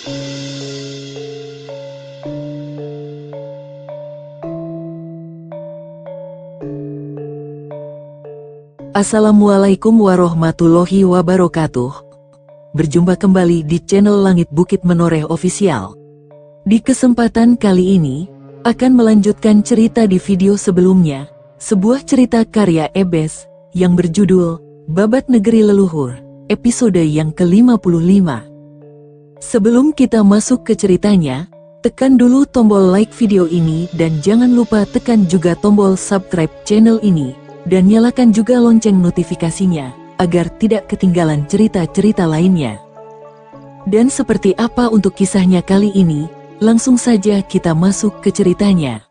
Assalamualaikum warahmatullahi wabarakatuh. Berjumpa kembali di channel Langit Bukit Menoreh Official. Di kesempatan kali ini, akan melanjutkan cerita di video sebelumnya, sebuah cerita karya Ebes, yang berjudul, Babat Negeri Leluhur, episode yang ke-55. Sebelum kita masuk ke ceritanya, tekan dulu tombol like video ini dan jangan lupa tekan juga tombol subscribe channel ini. Dan nyalakan juga lonceng notifikasinya, agar tidak ketinggalan cerita-cerita lainnya. Dan seperti apa untuk kisahnya kali ini, langsung saja kita masuk ke ceritanya.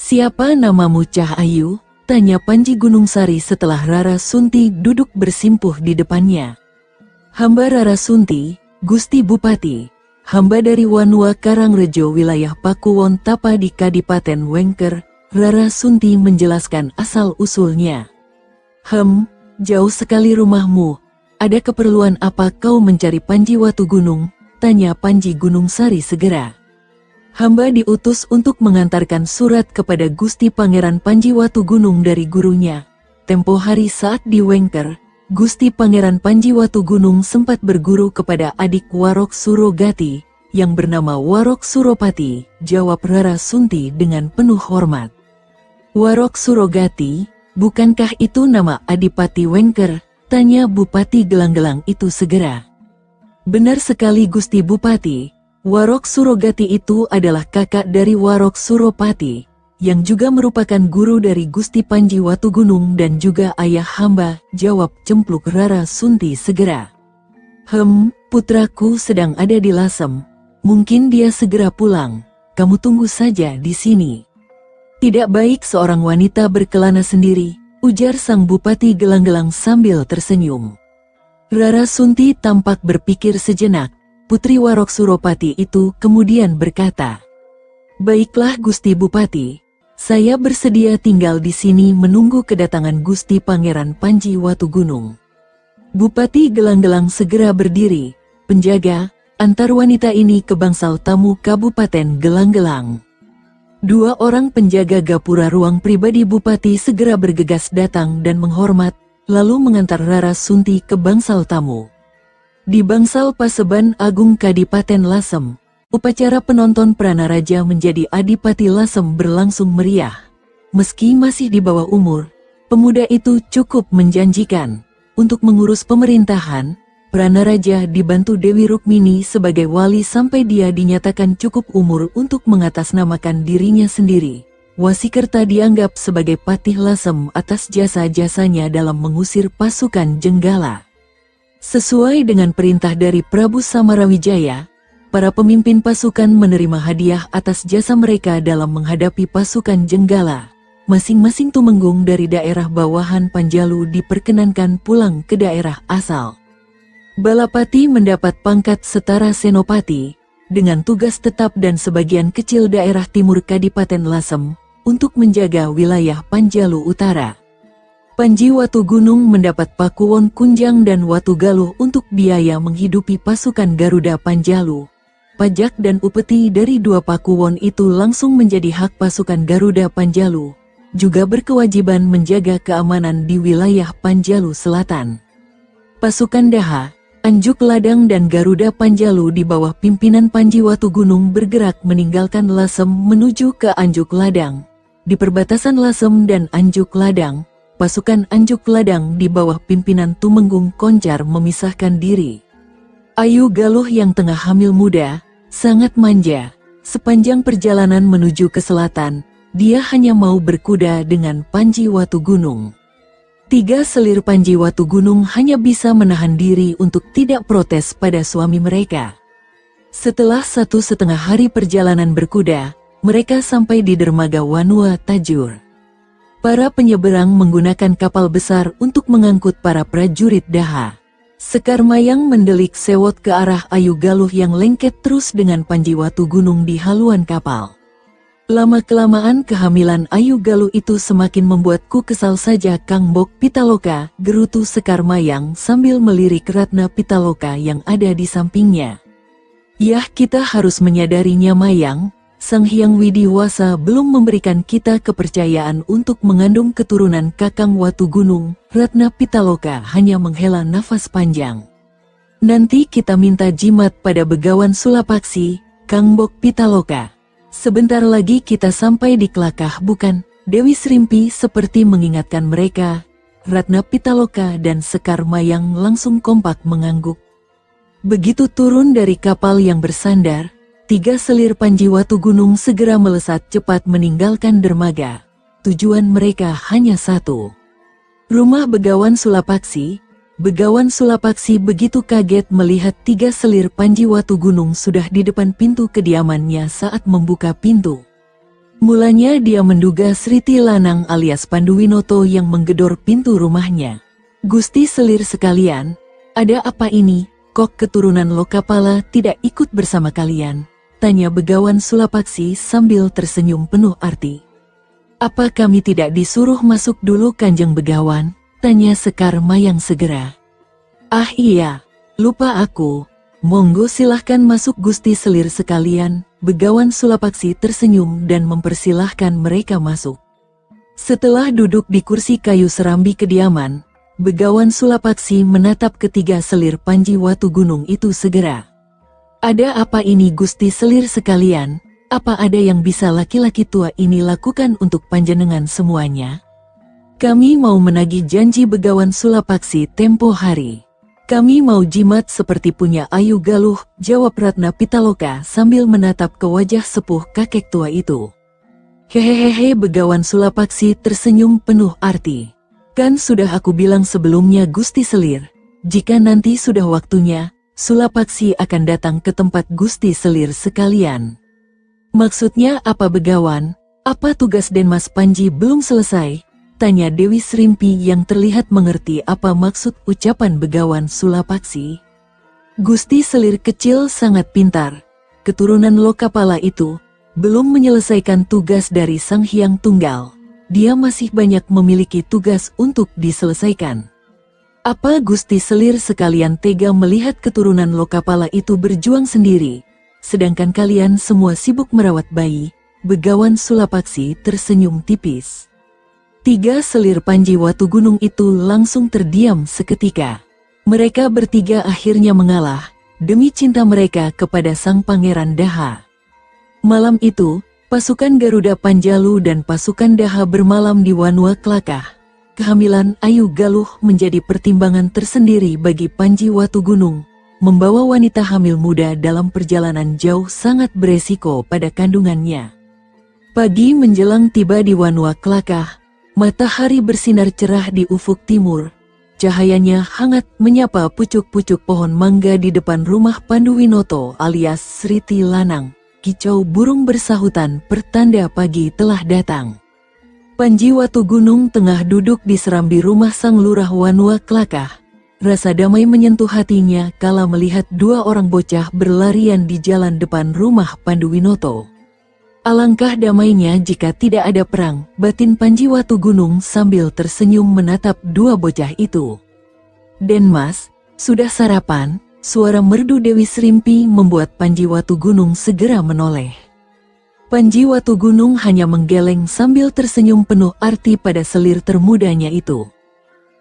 Siapa namamu Cahayu? Tanya Panji Gunung Sari setelah Rara Sunti duduk bersimpuh di depannya. Hamba Rara Sunti, Gusti Bupati. Hamba dari Wanua Karangrejo wilayah Pakuwon Tapa di Kadipaten Wengker. Rara Sunti menjelaskan asal-usulnya. Jauh sekali rumahmu. Ada keperluan apa kau mencari Panji Watu Gunung? Tanya Panji Gunung Sari segera. Hamba diutus untuk mengantarkan surat kepada Gusti Pangeran Panji Watu Gunung dari gurunya. Tempo hari saat di Wengker, Gusti Pangeran Panji Watu Gunung sempat berguru kepada adik Warok Surogati, yang bernama Warok Suropati, jawab Rara Sunti dengan penuh hormat. Warok Surogati, bukankah itu nama Adipati Wengker? Tanya Bupati Gelang-Gelang itu segera. Benar sekali Gusti Bupati. Warok Surogati itu adalah kakak dari Warok Suropati, yang juga merupakan guru dari Gusti Panji Watu Gunung dan juga ayah hamba, jawab cempluk Rara Sunti segera. Putraku sedang ada di Lasem. Mungkin dia segera pulang. Kamu tunggu saja di sini. Tidak baik seorang wanita berkelana sendiri, ujar sang Bupati Gelang-Gelang sambil tersenyum. Rara Sunti tampak berpikir sejenak. Putri Warok Suropati itu kemudian berkata, "Baiklah Gusti Bupati, saya bersedia tinggal di sini menunggu kedatangan Gusti Pangeran Panji Watu Gunung." Bupati Gelang-Gelang segera berdiri, "Penjaga, antar wanita ini ke bangsal tamu Kabupaten Gelang-Gelang." Dua orang penjaga gapura ruang pribadi Bupati segera bergegas datang dan menghormat, lalu mengantar Rara Sunti ke bangsal tamu. Di bangsal Paseban Agung Kadipaten Lasem, upacara penonton Pranaraja menjadi Adipati Lasem berlangsung meriah. Meski masih di bawah umur, pemuda itu cukup menjanjikan. Untuk mengurus pemerintahan, Pranaraja dibantu Dewi Rukmini sebagai wali sampai dia dinyatakan cukup umur untuk mengatasnamakan dirinya sendiri. Wasikerta dianggap sebagai patih Lasem atas jasa-jasanya dalam mengusir pasukan Jenggala. Sesuai dengan perintah dari Prabu Samarawijaya, para pemimpin pasukan menerima hadiah atas jasa mereka dalam menghadapi pasukan Jenggala. Masing-masing tumenggung dari daerah bawahan Panjalu diperkenankan pulang ke daerah asal. Balapati mendapat pangkat setara Senopati, dengan tugas tetap dan sebagian kecil daerah timur Kadipaten Lasem, untuk menjaga wilayah Panjalu Utara. Panji Watu Gunung mendapat Pakuwon Kunjang dan Watu Galuh untuk biaya menghidupi pasukan Garuda Panjalu. Pajak dan upeti dari dua Pakuwon itu langsung menjadi hak pasukan Garuda Panjalu, juga berkewajiban menjaga keamanan di wilayah Panjalu Selatan. Pasukan Daha, Anjuk Ladang dan Garuda Panjalu di bawah pimpinan Panji Watu Gunung bergerak meninggalkan Lasem menuju ke Anjuk Ladang. Di perbatasan Lasem dan Anjuk Ladang, pasukan Anjuk Ladang di bawah pimpinan Tumenggung Koncar memisahkan diri. Ayu Galuh yang tengah hamil muda, sangat manja. Sepanjang perjalanan menuju ke selatan, dia hanya mau berkuda dengan Panji Watu Gunung. Tiga selir Panji Watu Gunung hanya bisa menahan diri untuk tidak protes pada suami mereka. Setelah 1,5 hari perjalanan berkuda, mereka sampai di dermaga Wanua Tajur. Para penyeberang menggunakan kapal besar untuk mengangkut para prajurit Daha. Sekar Mayang mendelik sewot ke arah Ayu Galuh yang lengket terus dengan Panji Watu Gunung di haluan kapal. Lama-kelamaan kehamilan Ayu Galuh itu semakin membuatku kesal saja Kang Bok Pitaloka, gerutu Sekar Mayang sambil melirik Ratna Pitaloka yang ada di sampingnya. Yah, kita harus menyadarinya Mayang, Sang Hyang Widiwasa belum memberikan kita kepercayaan untuk mengandung keturunan Kakang Watu Gunung. Ratna Pitaloka hanya menghela nafas panjang. Nanti kita minta jimat pada Begawan Sulapaksi, Kang Bok Pitaloka. Sebentar lagi kita sampai di Klakah bukan? Dewi Srimpi seperti mengingatkan mereka. Ratna Pitaloka dan Sekar Mayang langsung kompak mengangguk. Begitu turun dari kapal yang bersandar, 3 selir Panji Watu Gunung segera melesat cepat meninggalkan dermaga. Tujuan mereka hanya satu. Rumah Begawan Sulapaksi. Begawan Sulapaksi begitu kaget melihat 3 selir Panji Watu Gunung sudah di depan pintu kediamannya saat membuka pintu. Mulanya dia menduga Sriti Lanang alias Panduwinoto yang menggedor pintu rumahnya. Gusti selir sekalian, ada apa ini? Kok keturunan Lokapala tidak ikut bersama kalian? Tanya Begawan Sulapaksi sambil tersenyum penuh arti. Apa kami tidak disuruh masuk dulu Kanjeng Begawan? Tanya Sekar Mayang segera. Ah iya, lupa aku. Monggo silahkan masuk Gusti selir sekalian. Begawan Sulapaksi tersenyum dan mempersilahkan mereka masuk. Setelah duduk di kursi kayu serambi kediaman, Begawan Sulapaksi menatap ketiga selir Panji Watu Gunung itu segera. Ada apa ini Gusti selir sekalian? Apa ada yang bisa laki-laki tua ini lakukan untuk panjenengan semuanya? Kami mau menagih janji Begawan Sulapaksi tempo hari. Kami mau jimat seperti punya Ayu Galuh, jawab Ratna Pitaloka sambil menatap ke wajah sepuh kakek tua itu. Hehehe, Begawan Sulapaksi tersenyum penuh arti. Kan sudah aku bilang sebelumnya Gusti Selir, jika nanti sudah waktunya, Sulapaksi akan datang ke tempat Gusti Selir sekalian. Maksudnya apa Begawan? Apa tugas Denmas Panji belum selesai? Tanya Dewi Srimpi yang terlihat mengerti apa maksud ucapan Begawan Sulapaksi. Gusti Selir kecil sangat pintar. Keturunan Lokapala itu belum menyelesaikan tugas dari Sang Hyang Tunggal. Dia masih banyak memiliki tugas untuk diselesaikan. Apa Gusti Selir sekalian tega melihat keturunan Lokapala itu berjuang sendiri? Sedangkan kalian semua sibuk merawat bayi? Begawan Sulapaksi tersenyum tipis. 3 selir Panji Watu Gunung itu langsung terdiam seketika. Mereka bertiga akhirnya mengalah, demi cinta mereka kepada Sang Pangeran Daha. Malam itu, pasukan Garuda Panjalu dan pasukan Daha bermalam di Wanua Klakah. Kehamilan Ayu Galuh menjadi pertimbangan tersendiri bagi Panji Watu Gunung. Membawa wanita hamil muda dalam perjalanan jauh sangat beresiko pada kandungannya. Pagi menjelang tiba di Wanua Klakah, matahari bersinar cerah di ufuk timur. Cahayanya hangat menyapa pucuk-pucuk pohon mangga di depan rumah Panduwinoto alias Sriti Lanang. Kicau burung bersahutan pertanda pagi telah datang. Panji Watu Gunung tengah duduk di serambi rumah Sang Lurah Wanua Klakah. Rasa damai menyentuh hatinya kala melihat 2 orang bocah berlarian di jalan depan rumah Panduwinoto. Alangkah damainya jika tidak ada perang, batin Panji Watu Gunung sambil tersenyum menatap 2 bocah itu. Denmas, sudah sarapan? Suara merdu Dewi Srimpi membuat Panji Watu Gunung segera menoleh. Panji Watu Gunung hanya menggeleng sambil tersenyum penuh arti pada selir termudanya itu.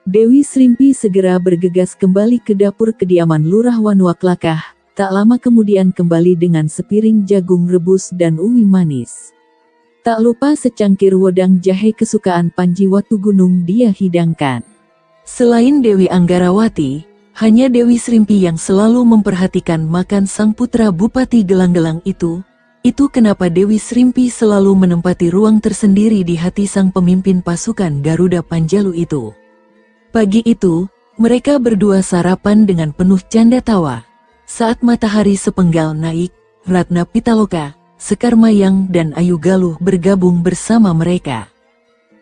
Dewi Srimpi segera bergegas kembali ke dapur kediaman Lurah Wanua Klakah, tak lama kemudian kembali dengan sepiring jagung rebus dan uwi manis. Tak lupa secangkir wedang jahe kesukaan Panji Watu Gunung dia hidangkan. Selain Dewi Anggarawati, hanya Dewi Srimpi yang selalu memperhatikan makan sang putra Bupati Gelang-Gelang itu. Itu kenapa Dewi Srimpi selalu menempati ruang tersendiri di hati sang pemimpin pasukan Garuda Panjalu itu. Pagi itu, mereka berdua sarapan dengan penuh canda tawa. Saat matahari sepenggal naik, Ratna Pitaloka, Sekar Mayang dan Ayu Galuh bergabung bersama mereka.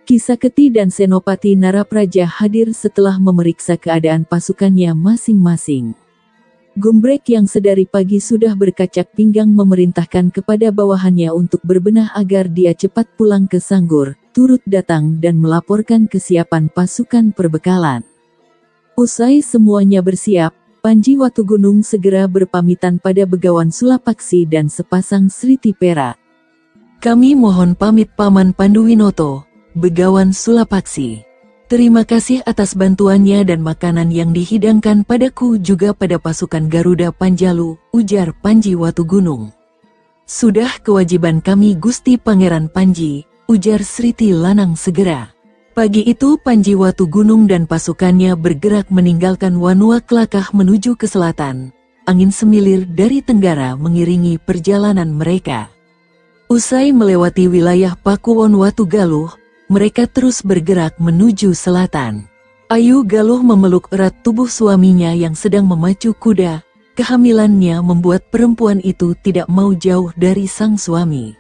Ki Saketi dan Senopati Narapraja hadir setelah memeriksa keadaan pasukannya masing-masing. Gumbrek yang sedari pagi sudah berkacak pinggang memerintahkan kepada bawahannya untuk berbenah agar dia cepat pulang ke Sanggur, turut datang dan melaporkan kesiapan pasukan perbekalan. Usai semuanya bersiap, Panji Watugunung segera berpamitan pada Begawan Sulapaksi dan sepasang Sriti Perak. Kami mohon pamit Paman Panduwinoto, Begawan Sulapaksi. Terima kasih atas bantuannya dan makanan yang dihidangkan padaku juga pada pasukan Garuda Panjalu, ujar Panji Watugunung. Sudah kewajiban kami Gusti Pangeran Panji, ujar Sriti Lanang segera. Pagi itu Panji Watugunung dan pasukannya bergerak meninggalkan Wanua Klakah menuju ke selatan. Angin semilir dari tenggara mengiringi perjalanan mereka. Usai melewati wilayah Pakuwon Watugaluh, mereka terus bergerak menuju selatan. Ayu Galuh memeluk erat tubuh suaminya yang sedang memacu kuda. Kehamilannya membuat perempuan itu tidak mau jauh dari sang suami.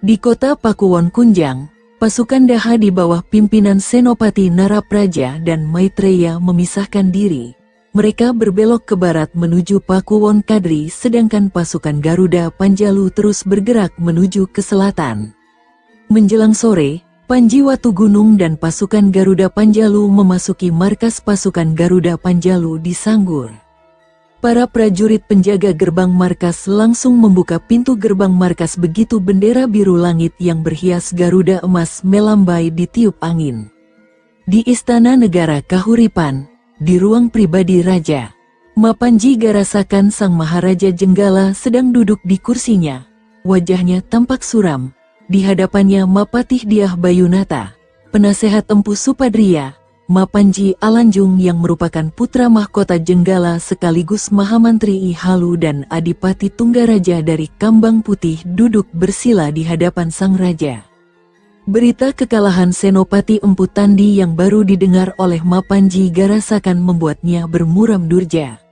Di kota Pakuwon Kunjang, pasukan Daha di bawah pimpinan Senopati Narapraja dan Maitreya memisahkan diri. Mereka berbelok ke barat menuju Pakuwon Kadri sedangkan pasukan Garuda Panjalu terus bergerak menuju ke selatan. Menjelang sore, Panji Watugunung dan pasukan Garuda Panjalu memasuki markas pasukan Garuda Panjalu di Sanggur. Para prajurit penjaga gerbang markas langsung membuka pintu gerbang markas begitu bendera biru langit yang berhias Garuda emas melambai ditiup angin. Di Istana Negara Kahuripan, di ruang pribadi Raja, Mapanji Garasakan Sang Maharaja Jenggala sedang duduk di kursinya. Wajahnya tampak suram. Di hadapannya Mapatih Diah Bayunata, penasehat Empu Supadria, Mapanji Alanjung yang merupakan putra mahkota Jenggala sekaligus Mahamantri I Halu dan Adipati Tunggaraja dari Kambang Putih duduk bersila di hadapan sang raja. Berita kekalahan Senopati Empu Tandi yang baru didengar oleh Mapanji Garasakan membuatnya bermuram durja.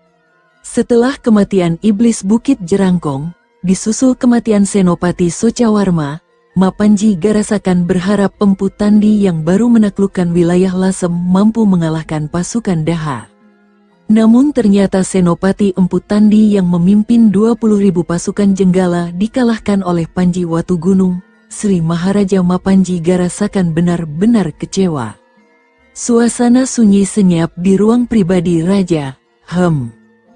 Setelah kematian Iblis Bukit Jerangkong, disusul kematian Senopati Socawarma, Mapanji Garasakan berharap Empu Tandi yang baru menaklukkan wilayah Lasem mampu mengalahkan pasukan Daha. Namun ternyata Senopati Empu Tandi yang memimpin 20.000 pasukan Jenggala dikalahkan oleh Panji Watugunung. Sri Maharaja Mapanji Garasakan benar-benar kecewa. Suasana sunyi senyap di ruang pribadi Raja.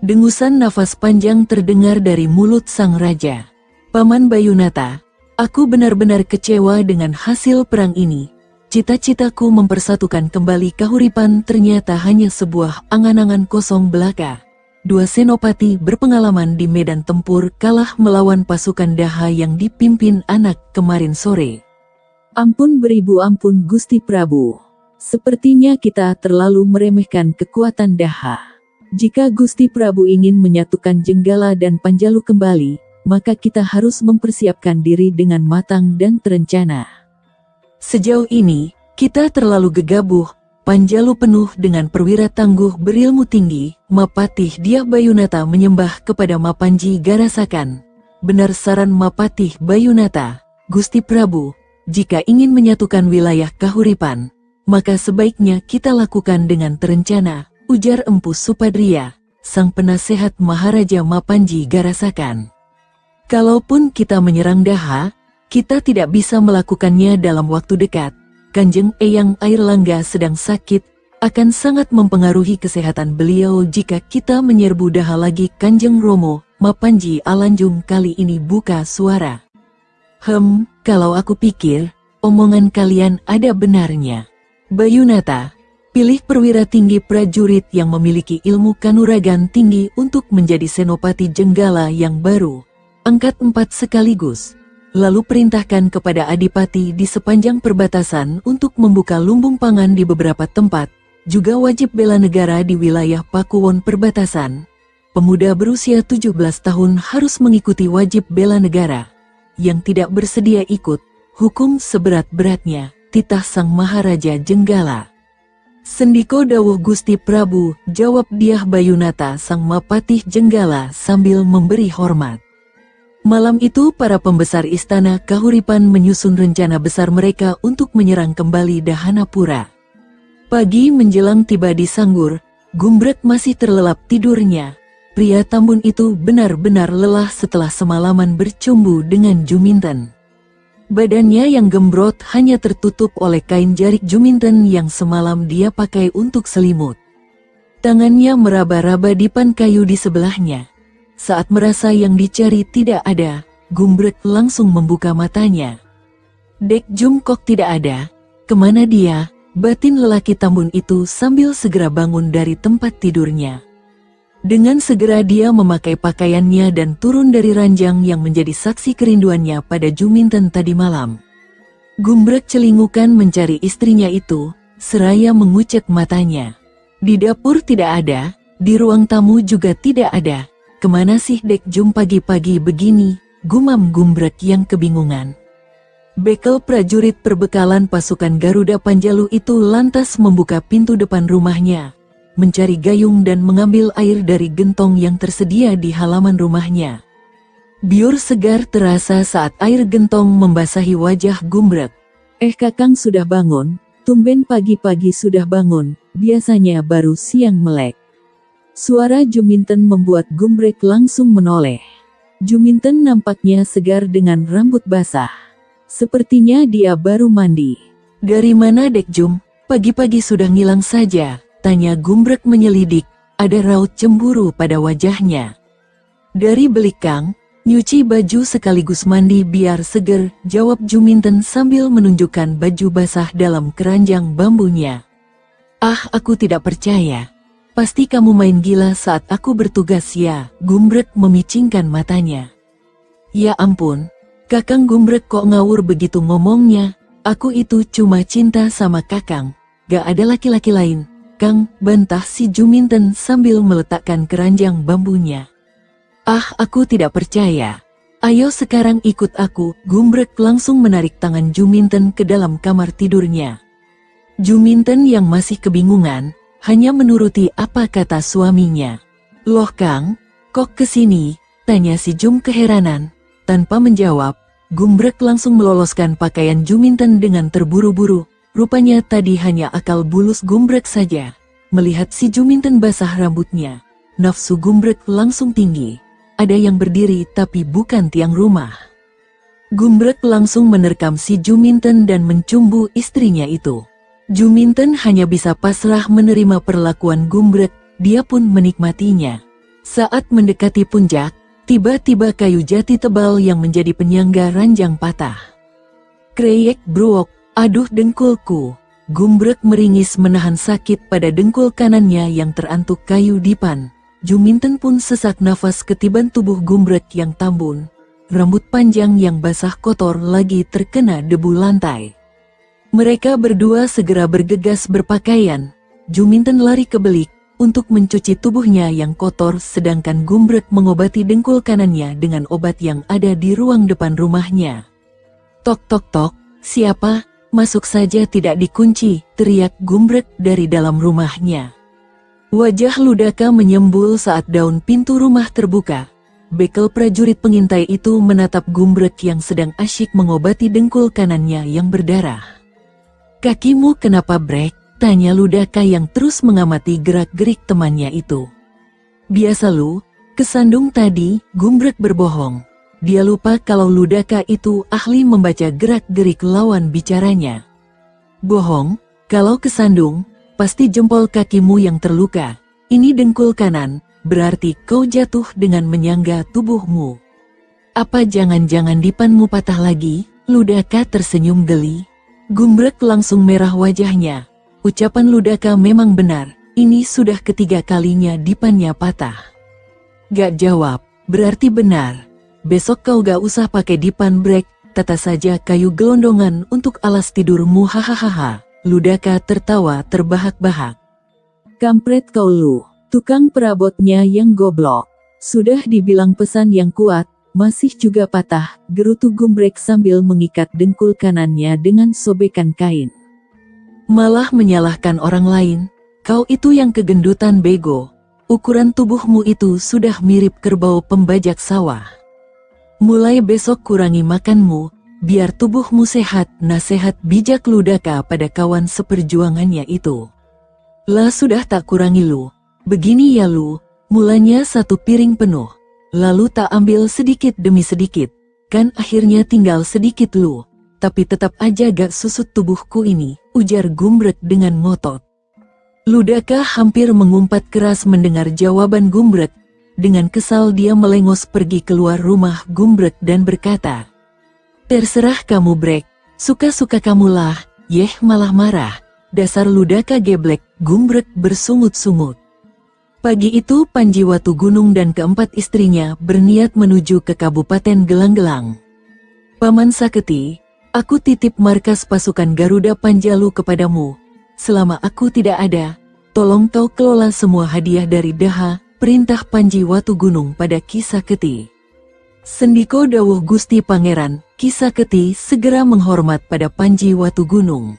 Dengusan nafas panjang terdengar dari mulut sang raja. Paman Bayunata, aku benar-benar kecewa dengan hasil perang ini. Cita-citaku mempersatukan kembali Kahuripan ternyata hanya sebuah angan-angan kosong belaka. Dua senopati berpengalaman di medan tempur kalah melawan pasukan Daha yang dipimpin anak kemarin sore. Ampun beribu ampun Gusti Prabu. Sepertinya kita terlalu meremehkan kekuatan Daha. Jika Gusti Prabu ingin menyatukan Jenggala dan Panjalu kembali, maka kita harus mempersiapkan diri dengan matang dan terencana. Sejauh ini, kita terlalu gegabah. Panjalu penuh dengan perwira tangguh berilmu tinggi. Mapatih Diah Bayunata menyembah kepada Mapanji Garasakan. Benar saran Mapatih Bayunata, Gusti Prabu, jika ingin menyatukan wilayah Kahuripan, maka sebaiknya kita lakukan dengan terencana, ujar Empu Supadria, sang penasehat Maharaja Mapanji Garasakan. Kalaupun kita menyerang Daha, kita tidak bisa melakukannya dalam waktu dekat. Kanjeng Eyang Airlangga sedang sakit, akan sangat mempengaruhi kesehatan beliau jika kita menyerbu Daha lagi. Kanjeng Romo, Mapanji Alanjung kali ini buka suara. Kalau aku pikir, omongan kalian ada benarnya. Bayunata, pilih perwira tinggi prajurit yang memiliki ilmu kanuragan tinggi untuk menjadi senopati Jenggala yang baru. Angkat 4 sekaligus. Lalu perintahkan kepada adipati di sepanjang perbatasan untuk membuka lumbung pangan di beberapa tempat, juga wajib bela negara di wilayah Pakuwon perbatasan. Pemuda berusia 17 tahun harus mengikuti wajib bela negara. Yang tidak bersedia ikut, hukum seberat-beratnya, titah Sang Maharaja Jenggala. Sendiko dawuh Gusti Prabu, jawab Diah Bayunata sang Mapatih Jenggala sambil memberi hormat. Malam itu para pembesar istana Kahuripan menyusun rencana besar mereka untuk menyerang kembali Dahanapura. Pagi menjelang tiba di Sanggur, Gumbrek masih terlelap tidurnya. Pria Tambun itu benar-benar lelah setelah semalaman bercumbu dengan Juminten. Badannya yang gembrot hanya tertutup oleh kain jarik Juminten yang semalam dia pakai untuk selimut. Tangannya meraba-raba dipan kayu di sebelahnya. Saat merasa yang dicari tidak ada, Gumbrek langsung membuka matanya. Dek Jumkok tidak ada. Kemana dia? Batin lelaki Tambun itu sambil segera bangun dari tempat tidurnya. Dengan segera dia memakai pakaiannya dan turun dari ranjang yang menjadi saksi kerinduannya pada Juminten tadi malam. Gumbrek celingukan mencari istrinya itu, seraya mengucek matanya. Di dapur tidak ada, di ruang tamu juga tidak ada. Kemana sih Dek Jum pagi-pagi begini? Gumam Gumbrek yang kebingungan. Bekel prajurit perbekalan pasukan Garuda Panjalu itu lantas membuka pintu depan rumahnya, mencari gayung dan mengambil air dari gentong yang tersedia di halaman rumahnya. Biur segar terasa saat air gentong membasahi wajah Gumbrek. Kakang sudah bangun, tumben pagi-pagi sudah bangun, biasanya baru siang melek. Suara Juminten membuat Gumbrek langsung menoleh. Juminten nampaknya segar dengan rambut basah. Sepertinya dia baru mandi. Dari mana Dek Jum? Pagi-pagi sudah ngilang saja, tanya Gumbrek menyelidik, ada raut cemburu pada wajahnya. Dari Belikang, nyuci baju sekaligus mandi biar seger, jawab Juminten sambil menunjukkan baju basah dalam keranjang bambunya. Ah, aku tidak percaya. Pasti kamu main gila saat aku bertugas ya, Gumbrek memicingkan matanya. Ya ampun, Kakang Gumbrek kok ngawur begitu ngomongnya, aku itu cuma cinta sama Kakang, gak ada laki-laki lain, Kang, bantah si Juminten sambil meletakkan keranjang bambunya. Ah, aku tidak percaya. Ayo sekarang ikut aku, Gumbrek langsung menarik tangan Juminten ke dalam kamar tidurnya. Juminten yang masih kebingungan, hanya menuruti apa kata suaminya. Loh Kang, kok kesini? Tanya si Jum keheranan. Tanpa menjawab, Gumbrek langsung meloloskan pakaian Juminten dengan terburu-buru. Rupanya tadi hanya akal bulus Gumbrek saja. Melihat si Juminten basah rambutnya, nafsu Gumbrek langsung tinggi. Ada yang berdiri tapi bukan tiang rumah. Gumbrek langsung menerkam si Juminten dan mencumbu istrinya itu. Juminten hanya bisa pasrah menerima perlakuan Gumbrek, dia pun menikmatinya. Saat mendekati puncak, tiba-tiba kayu jati tebal yang menjadi penyangga ranjang patah. Kreyek bruok, aduh dengkulku. Gumbrek meringis menahan sakit pada dengkul kanannya yang terantuk kayu dipan. Juminten pun sesak nafas ketiban tubuh Gumbrek yang tambun. Rambut panjang yang basah kotor lagi terkena debu lantai. Mereka berdua segera bergegas berpakaian. Juminten lari ke belik untuk mencuci tubuhnya yang kotor, sedangkan Gumbrek mengobati dengkul kanannya dengan obat yang ada di ruang depan rumahnya. Tok tok tok, siapa? Masuk saja tidak dikunci, teriak Gumbrek dari dalam rumahnya. Wajah Ludaka menyembul saat daun pintu rumah terbuka. Bekel prajurit pengintai itu menatap Gumbrek yang sedang asyik mengobati dengkul kanannya yang berdarah. Kakimu kenapa brek? Tanya Ludaka yang terus mengamati gerak-gerik temannya itu. Biasa lu, kesandung tadi, Gumbrek berbohong. Dia lupa kalau Ludaka itu ahli membaca gerak-gerik lawan bicaranya. Bohong, kalau kesandung, pasti jempol kakimu yang terluka. Ini dengkul kanan, berarti kau jatuh dengan menyangga tubuhmu. Apa jangan-jangan dipanmu patah lagi? Ludaka tersenyum geli. Gumbrek langsung merah wajahnya. Ucapan Ludaka memang benar, ini sudah ketiga kalinya dipannya patah. Gak jawab, berarti benar. Besok kau gak usah pakai dipan brek, tata saja kayu gelondongan untuk alas tidurmu hahaha. Ludaka tertawa terbahak-bahak. Kampret kau lu, tukang perabotnya yang goblok. Sudah dibilang pesan yang kuat, masih juga patah, gerutu Gumbrek sambil mengikat dengkul kanannya dengan sobekan kain. Malah menyalahkan orang lain, kau itu yang kegendutan bego. Ukuran tubuhmu itu sudah mirip kerbau pembajak sawah. Mulai besok kurangi makanmu, biar tubuhmu sehat. Nasihat bijak Ludaka pada kawan seperjuangannya itu. Lah sudah tak kurangi lu. Begini ya lu, mulanya 1 piring penuh. Lalu tak ambil sedikit demi sedikit. Kan akhirnya tinggal sedikit lu. Tapi tetap aja gak susut tubuhku ini, ujar Gumbrek dengan ngotot. Ludaka hampir mengumpat keras mendengar jawaban Gumbrek. Dengan kesal dia melengos pergi keluar rumah Gumbrek dan berkata, "Terserah kamu Brek, suka-suka kamulah." Yeh malah marah. Dasar Ludaka geblek, Gumbrek bersungut-sungut. Pagi itu Panji Watugunung dan keempat istrinya berniat menuju ke Kabupaten Gelang-Gelang. "Paman Saketi, aku titip markas pasukan Garuda Panjalu kepadamu. Selama aku tidak ada, tolong kau kelola semua hadiah dari Daha," perintah Panji Watugunung pada Ki Saketi. "Sendiko dawuh Gusti Pangeran." Ki Saketi segera menghormat pada Panji Watugunung.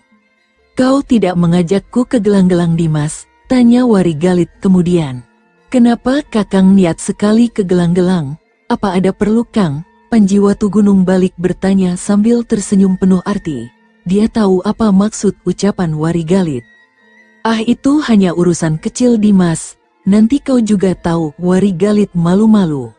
"Kau tidak mengajakku ke Gelang-Gelang Dimas?" tanya Warigalit kemudian. "Kenapa Kakang niat sekali ke Gelang-Gelang? Apa ada perlu Kang?" Panji Watugunung balik bertanya sambil tersenyum penuh arti. Dia tahu apa maksud ucapan Warigalit. "Ah, itu hanya urusan kecil Dimas, nanti kau juga tahu." Warigalit malu-malu.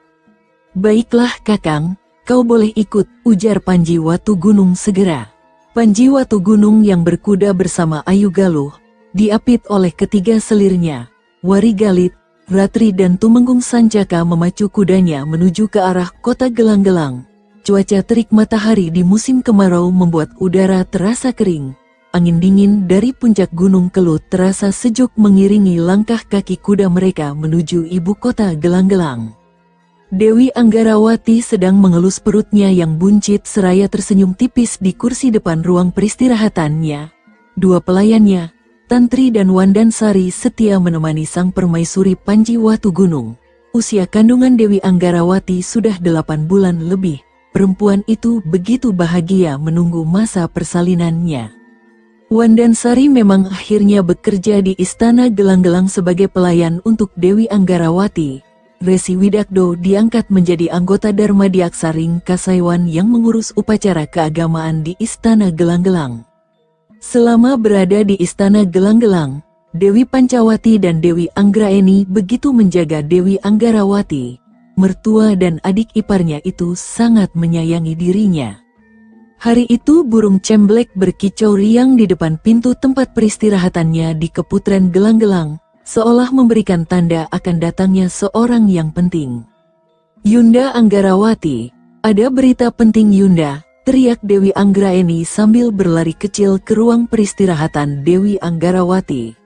"Baiklah Kakang, kau boleh ikut," ujar Panji Watugunung segera. Panji Watugunung yang berkuda bersama Ayu Galuh, diapit oleh ketiga selirnya, Warigalit, Ratri dan Tumenggung Sancaka memacu kudanya menuju ke arah kota Gelang-Gelang. Cuaca terik matahari di musim kemarau membuat udara terasa kering. Angin dingin dari puncak Gunung Kelut terasa sejuk mengiringi langkah kaki kuda mereka menuju ibu kota Gelang-Gelang. Dewi Anggarawati sedang mengelus perutnya yang buncit seraya tersenyum tipis di kursi depan ruang peristirahatannya. 2 pelayannya, Tantri dan Wandansari, setia menemani sang permaisuri Panji Watugunung. Usia kandungan Dewi Anggarawati sudah 8 bulan lebih. Perempuan itu begitu bahagia menunggu masa persalinannya. Wandansari memang akhirnya bekerja di Istana Gelang-Gelang sebagai pelayan untuk Dewi Anggarawati. Resi Widakdo diangkat menjadi anggota Darmadiaksa Ring Kasaiwan yang mengurus upacara keagamaan di Istana Gelang-Gelang. Selama berada di Istana Gelang-Gelang, Dewi Pancawati dan Dewi Anggraeni begitu menjaga Dewi Anggarawati. Mertua dan adik iparnya itu sangat menyayangi dirinya. Hari itu burung cemblek berkicau riang di depan pintu tempat peristirahatannya di Keputren Gelang-Gelang, seolah memberikan tanda akan datangnya seorang yang penting. "Yunda Anggarawati, ada berita penting Yunda," teriak Dewi Anggraeni sambil berlari kecil ke ruang peristirahatan Dewi Anggarawati.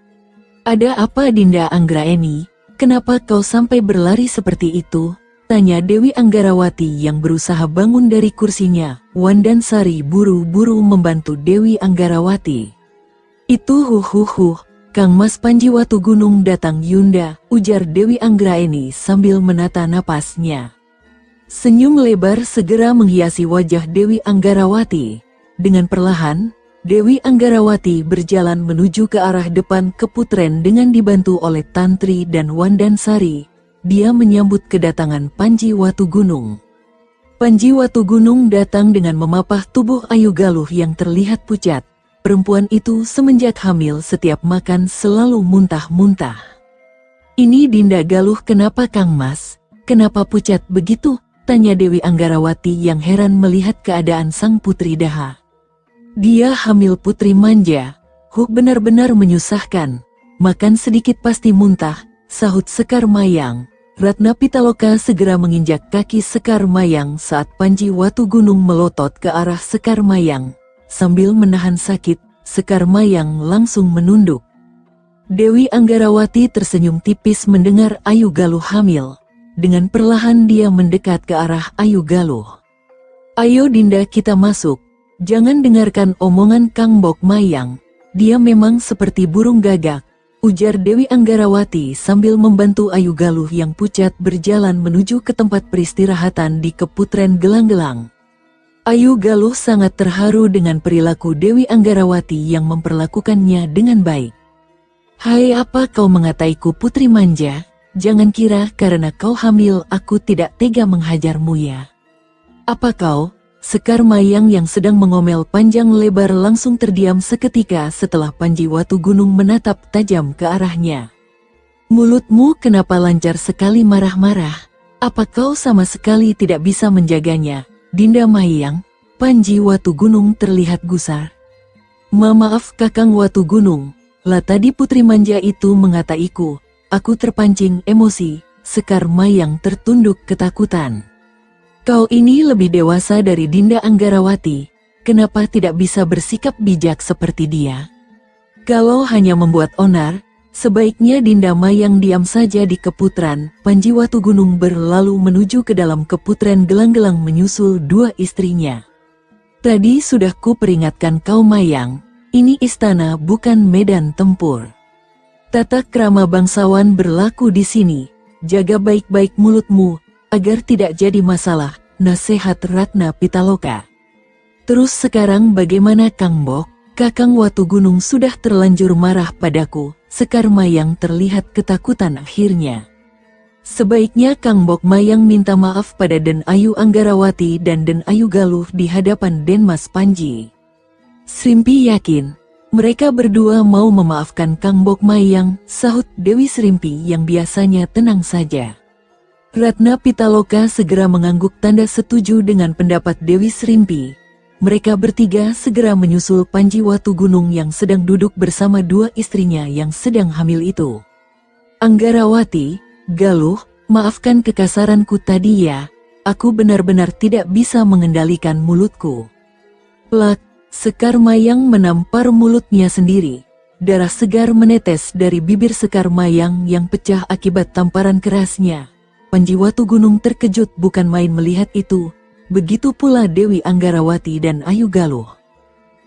"Ada apa Dinda Anggraeni? Kenapa kau sampai berlari seperti itu?" tanya Dewi Anggarawati yang berusaha bangun dari kursinya. Wandansari buru-buru membantu Dewi Anggarawati. "Itu Kang Mas Panji Watugunung datang Yunda," ujar Dewi Anggraeni sambil menata napasnya. Senyum lebar segera menghiasi wajah Dewi Anggarawati. Dengan perlahan, Dewi Anggarawati berjalan menuju ke arah depan Keputren dengan dibantu oleh Tantri dan Wandansari. Dia menyambut kedatangan Panji Watugunung. Panji Watugunung datang dengan memapah tubuh Ayu Galuh yang terlihat pucat. Perempuan itu semenjak hamil setiap makan selalu muntah-muntah. "Ini Dinda Galuh kenapa Kang Mas? Kenapa pucat begitu?" tanya Dewi Anggarawati yang heran melihat keadaan sang putri Daha. "Dia hamil putri manja. Benar-benar menyusahkan. Makan sedikit pasti muntah," sahut Sekar Mayang. Ratna Pitaloka segera menginjak kaki Sekar Mayang saat Panji Watugunung melotot ke arah Sekar Mayang. Sambil menahan sakit, Sekar Mayang langsung menunduk. Dewi Anggarawati tersenyum tipis mendengar Ayu Galuh hamil. Dengan perlahan dia mendekat ke arah Ayu Galuh. "Ayo Dinda kita masuk. Jangan dengarkan omongan Kang Bok Mayang. Dia memang seperti burung gagak," ujar Dewi Anggarawati sambil membantu Ayu Galuh yang pucat berjalan menuju ke tempat peristirahatan di Keputren Gelang-Gelang. Ayu Galuh sangat terharu dengan perilaku Dewi Anggarawati yang memperlakukannya dengan baik. "Hai, apa kau mengataiku putri manja? Jangan kira karena kau hamil aku tidak tega menghajarmu ya. Apa kau? Sekar Mayang yang sedang mengomel panjang lebar langsung terdiam seketika setelah Panji Watu Gunung menatap tajam ke arahnya. Mulutmu kenapa lancar sekali marah-marah? Apa kau sama sekali tidak bisa menjaganya, Dinda Mayang? Panji Watu Gunung terlihat gusar. Maaf Kakang Watu Gunung, lah tadi putri manja itu mengataiku, aku terpancing emosi. Sekar Mayang tertunduk ketakutan. Kau ini lebih dewasa dari Dinda Anggarawati, kenapa tidak bisa bersikap bijak seperti dia? Kalau hanya membuat onar, sebaiknya Dinda Mayang diam saja di keputran. Panji Watu Gunung berlalu menuju ke dalam keputran gelang-gelang menyusul dua istrinya. Tadi sudah ku peringatkan kau Mayang, ini istana bukan medan tempur. Tata krama bangsawan berlaku di sini, jaga baik-baik mulutmu, agar tidak jadi masalah, nasihat Ratna Pitaloka. Terus sekarang bagaimana Kang Bok? Kakang Watu Gunung sudah terlanjur marah padaku, Sekar Mayang terlihat ketakutan akhirnya. Sebaiknya Kang Bok Mayang minta maaf pada Den Ayu Anggarawati dan Den Ayu Galuh di hadapan Den Mas Panji. Srimpi yakin, mereka berdua mau memaafkan Kang Bok Mayang, sahut Dewi Srimpi yang biasanya tenang saja. Ratna Pitaloka segera mengangguk tanda setuju dengan pendapat Dewi Srimpi. Mereka bertiga segera menyusul Panji Watu Gunung yang sedang duduk bersama dua istrinya yang sedang hamil itu. Anggarawati, Galuh, maafkan kekasaranku tadi ya, aku benar-benar tidak bisa mengendalikan mulutku. Plak, Sekar Mayang menampar mulutnya sendiri. Darah segar menetes dari bibir Sekar Mayang yang pecah akibat tamparan kerasnya. Panji Watu Gunung terkejut bukan main melihat itu, begitu pula Dewi Anggarawati dan Ayu Galuh.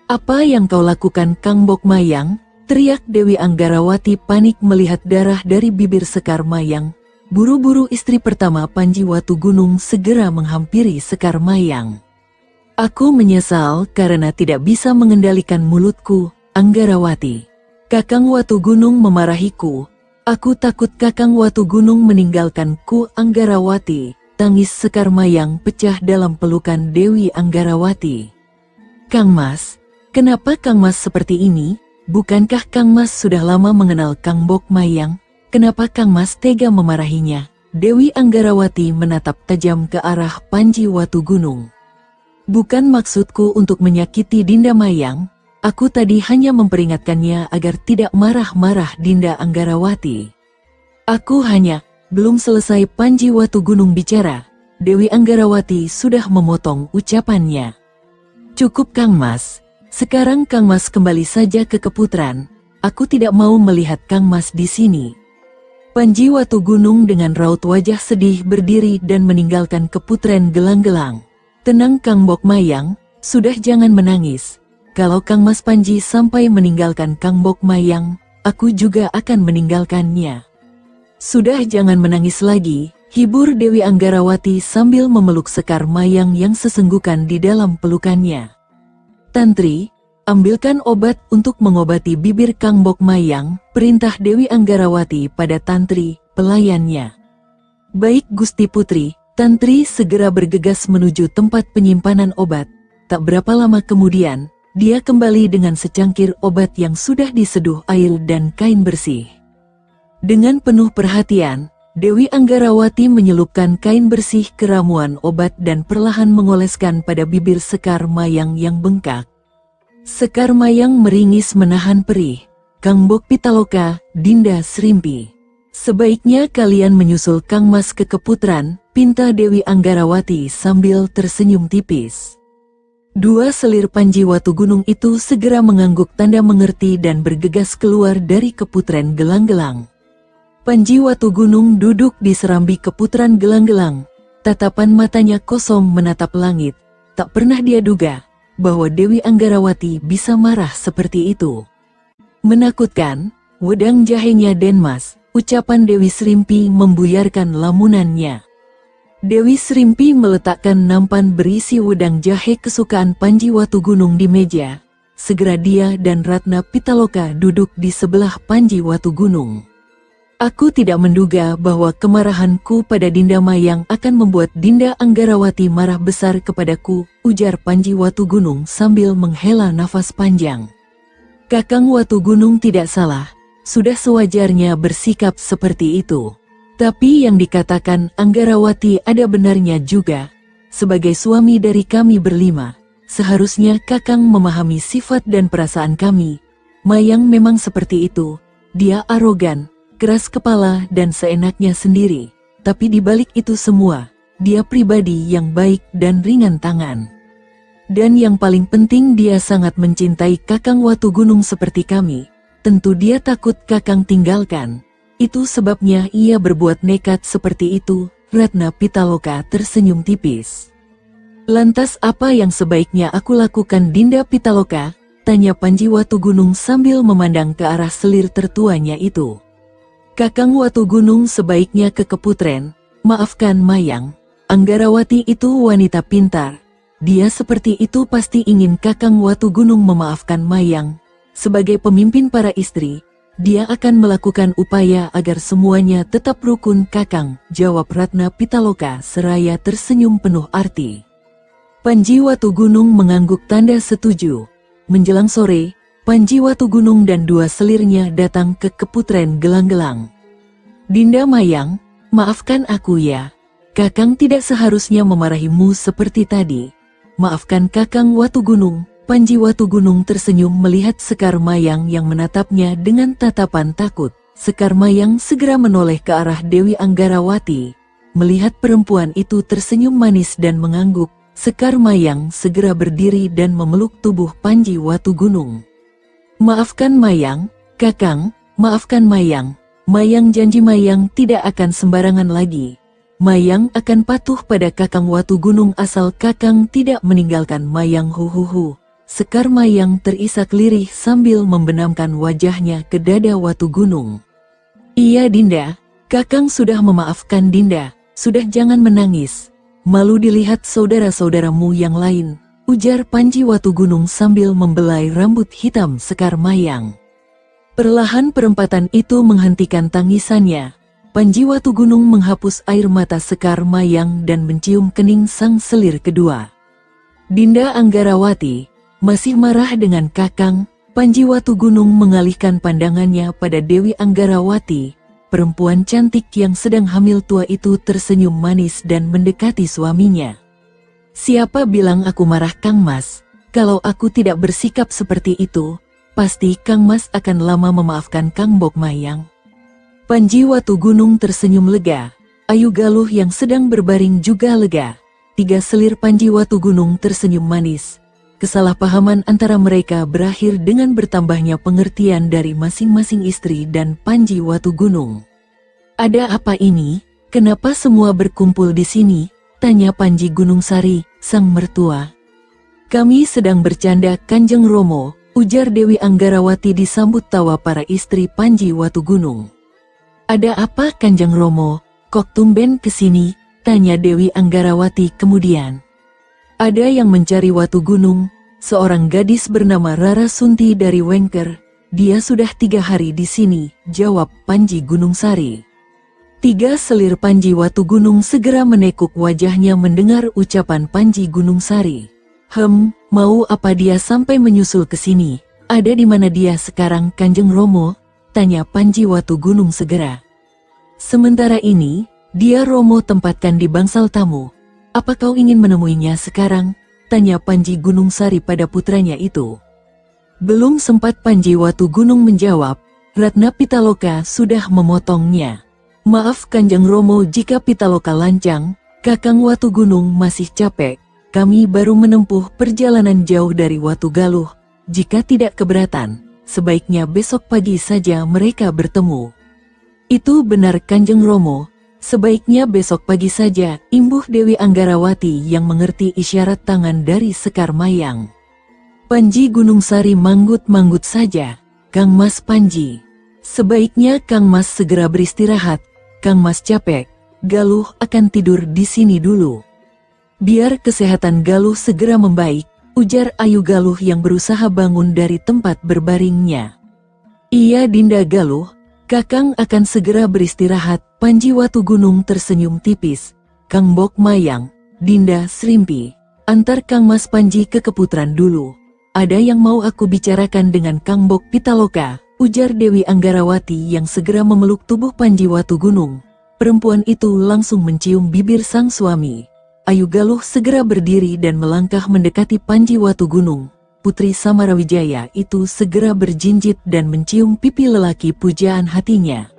Apa yang kau lakukan Kang Bok Mayang? Teriak Dewi Anggarawati panik melihat darah dari bibir Sekar Mayang. Buru-buru istri pertama Panji Watu Gunung segera menghampiri Sekar Mayang. Aku menyesal karena tidak bisa mengendalikan mulutku, Anggarawati. Kakang Watu Gunung memarahiku. Aku takut Kakang Watu Gunung meninggalkanku Anggarawati. Tangis Sekar Mayang pecah dalam pelukan Dewi Anggarawati. Kang Mas, kenapa Kang Mas seperti ini? Bukankah Kang Mas sudah lama mengenal Kang Bok Mayang? Kenapa Kang Mas tega memarahinya? Dewi Anggarawati menatap tajam ke arah Panji Watu Gunung. Bukan maksudku untuk menyakiti Dinda Mayang. Aku tadi hanya memperingatkannya agar tidak marah-marah Dinda Anggarawati. Aku hanya, belum selesai Panji Watu Gunung bicara, Dewi Anggarawati sudah memotong ucapannya. Cukup Kang Mas, sekarang Kang Mas kembali saja ke keputran, aku tidak mau melihat Kang Mas di sini. Panji Watu Gunung dengan raut wajah sedih berdiri dan meninggalkan keputran gelang-gelang. Tenang Kang Bok Mayang, sudah jangan menangis. Kalau Kang Mas Panji sampai meninggalkan Kang Bok Mayang, aku juga akan meninggalkannya. Sudah jangan menangis lagi, hibur Dewi Anggarawati sambil memeluk Sekar Mayang yang sesenggukan di dalam pelukannya. Tantri, ambilkan obat untuk mengobati bibir Kang Bok Mayang, perintah Dewi Anggarawati pada Tantri, pelayannya. Baik Gusti Putri, Tantri segera bergegas menuju tempat penyimpanan obat. Tak berapa lama kemudian, dia kembali dengan secangkir obat yang sudah diseduh air dan kain bersih. Dengan penuh perhatian, Dewi Anggarawati menyelupkan kain bersih ke ramuan obat dan perlahan mengoleskan pada bibir Sekar Mayang yang bengkak. Sekar Mayang meringis menahan perih. Kang Bok Pitaloka, Dinda Srimpi. Sebaiknya kalian menyusul Kang Mas ke keputran, pinta Dewi Anggarawati sambil tersenyum tipis. Dua selir Panji Watu Gunung itu segera mengangguk tanda mengerti dan bergegas keluar dari keputran gelang-gelang. Panji Watu Gunung duduk di serambi keputran gelang-gelang. Tatapan matanya kosong menatap langit. Tak pernah dia duga bahwa Dewi Anggarawati bisa marah seperti itu. Menakutkan, wedang jahenya Denmas, ucapan Dewi Srimpi membuyarkan lamunannya. Dewi Srimpi meletakkan nampan berisi wedang jahe kesukaan Panji Watu Gunung di meja. Segera dia dan Ratna Pitaloka duduk di sebelah Panji Watu Gunung. Aku tidak menduga bahwa kemarahanku pada Dinda Mayang akan membuat Dinda Anggarawati marah besar kepadaku, ujar Panji Watu Gunung sambil menghela nafas panjang. Kakang Watu Gunung tidak salah, sudah sewajarnya bersikap seperti itu. Tapi yang dikatakan Anggarawati ada benarnya juga. Sebagai suami dari kami berlima, seharusnya Kakang memahami sifat dan perasaan kami. Mayang memang seperti itu, dia arogan, keras kepala dan seenaknya sendiri, tapi di balik itu semua, dia pribadi yang baik dan ringan tangan. Dan yang paling penting dia sangat mencintai Kakang Watu Gunung seperti kami, tentu dia takut Kakang tinggalkan. Itu sebabnya ia berbuat nekat seperti itu, Ratna Pitaloka tersenyum tipis. Lantas apa yang sebaiknya aku lakukan Dinda Pitaloka? Tanya Panji Watu Gunung sambil memandang ke arah selir tertuanya itu. Kakang Watu Gunung sebaiknya ke Keputren, maafkan Mayang, Anggarawati itu wanita pintar. Dia seperti itu pasti ingin Kakang Watu Gunung memaafkan Mayang. Sebagai pemimpin para istri, dia akan melakukan upaya agar semuanya tetap rukun Kakang, jawab Ratna Pitaloka seraya tersenyum penuh arti. Panji Watu Gunung mengangguk tanda setuju. Menjelang sore, Panji Watu Gunung dan dua selirnya datang ke Keputren Gelang-Gelang. Dinda Mayang, maafkan aku ya. Kakang tidak seharusnya memarahimu seperti tadi. Maafkan Kakang Watu Gunung. Panji Watu Gunung tersenyum melihat Sekar Mayang yang menatapnya dengan tatapan takut. Sekar Mayang segera menoleh ke arah Dewi Anggarawati. Melihat perempuan itu tersenyum manis dan mengangguk, Sekar Mayang segera berdiri dan memeluk tubuh Panji Watu Gunung. Maafkan Mayang, Kakang, maafkan Mayang. Mayang janji Mayang tidak akan sembarangan lagi. Mayang akan patuh pada Kakang Watu Gunung asal Kakang tidak meninggalkan Mayang. Huhuhu. Sekar Mayang terisak lirih sambil membenamkan wajahnya ke dada Watu Gunung. Iya Dinda, Kakang sudah memaafkan Dinda, sudah jangan menangis. Malu dilihat saudara-saudaramu yang lain, ujar Panji Watu Gunung sambil membelai rambut hitam Sekar Mayang. Perlahan perempatan itu menghentikan tangisannya. Panji Watu Gunung menghapus air mata Sekar Mayang dan mencium kening sang selir kedua. Dinda Anggarawati, masih marah dengan Kakang? Panji Watu Gunung mengalihkan pandangannya pada Dewi Anggarawati. Perempuan cantik yang sedang hamil tua itu tersenyum manis dan mendekati suaminya. Siapa bilang aku marah Kang Mas? Kalau aku tidak bersikap seperti itu, pasti Kang Mas akan lama memaafkan Kang Bok Mayang. Panji Watu Gunung tersenyum lega. Ayu Galuh yang sedang berbaring juga lega. Tiga selir Panji Watu Gunung tersenyum manis. Kesalahpahaman antara mereka berakhir dengan bertambahnya pengertian dari masing-masing istri dan Panji Watu Gunung. Ada apa ini? Kenapa semua berkumpul di sini? Tanya Panji Gunung Sari, sang mertua. Kami sedang bercanda Kanjeng Romo, ujar Dewi Anggarawati disambut tawa para istri Panji Watu Gunung. Ada apa Kanjeng Romo? Kok tumben kesini? Tanya Dewi Anggarawati kemudian. Ada yang mencari Watu Gunung, seorang gadis bernama Rara Sunti dari Wengker. Dia sudah 3 hari di sini, jawab Panji Gunung Sari. Tiga selir Panji Watu Gunung segera menekuk wajahnya mendengar ucapan Panji Gunung Sari. Mau apa dia sampai menyusul ke sini? Ada di mana dia sekarang Kanjeng Romo? Tanya Panji Watu Gunung segera. Sementara ini, dia Romo tempatkan di bangsal tamu. Apa kau ingin menemuinya sekarang? Tanya Panji Gunung Sari pada putranya itu. Belum sempat Panji Watu Gunung menjawab, Ratna Pitaloka sudah memotongnya. Maaf Kanjeng Romo jika Pitaloka lancang, Kakang Watu Gunung masih capek. Kami baru menempuh perjalanan jauh dari Watu Galuh. Jika tidak keberatan, sebaiknya besok pagi saja mereka bertemu. Itu benar Kanjeng Romo, sebaiknya besok pagi saja, imbuh Dewi Anggarawati yang mengerti isyarat tangan dari Sekar Mayang. Panji Gunung Sari manggut-manggut saja, Kang Mas Panji. Sebaiknya Kang Mas segera beristirahat, Kang Mas capek, Galuh akan tidur di sini dulu. Biar kesehatan Galuh segera membaik, ujar Ayu Galuh yang berusaha bangun dari tempat berbaringnya. Iya Dinda Galuh, Kakang akan segera beristirahat. Panji Watugunung tersenyum tipis. Kang Bok Mayang, Dinda Srimpi, antar Kang Mas Panji ke Keputran dulu. Ada yang mau aku bicarakan dengan Kang Bok Pitaloka, ujar Dewi Anggarawati yang segera memeluk tubuh Panji Watugunung. Perempuan itu langsung mencium bibir sang suami. Ayu Galuh segera berdiri dan melangkah mendekati Panji Watugunung. Putri Samarawijaya itu segera berjinjit dan mencium pipi lelaki pujaan hatinya.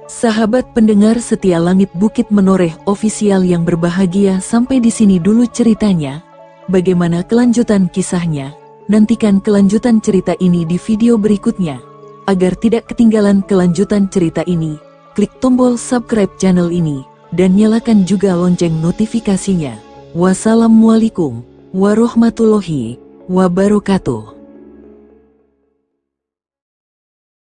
Sahabat pendengar setia Langit Bukit Menoreh ofisial yang berbahagia, sampai di sini dulu ceritanya. Bagaimana kelanjutan kisahnya? Nantikan kelanjutan cerita ini di video berikutnya. Agar tidak ketinggalan kelanjutan cerita ini, klik tombol subscribe channel ini, dan nyalakan juga lonceng notifikasinya. Wassalamualaikum warahmatullahi wabarakatuh.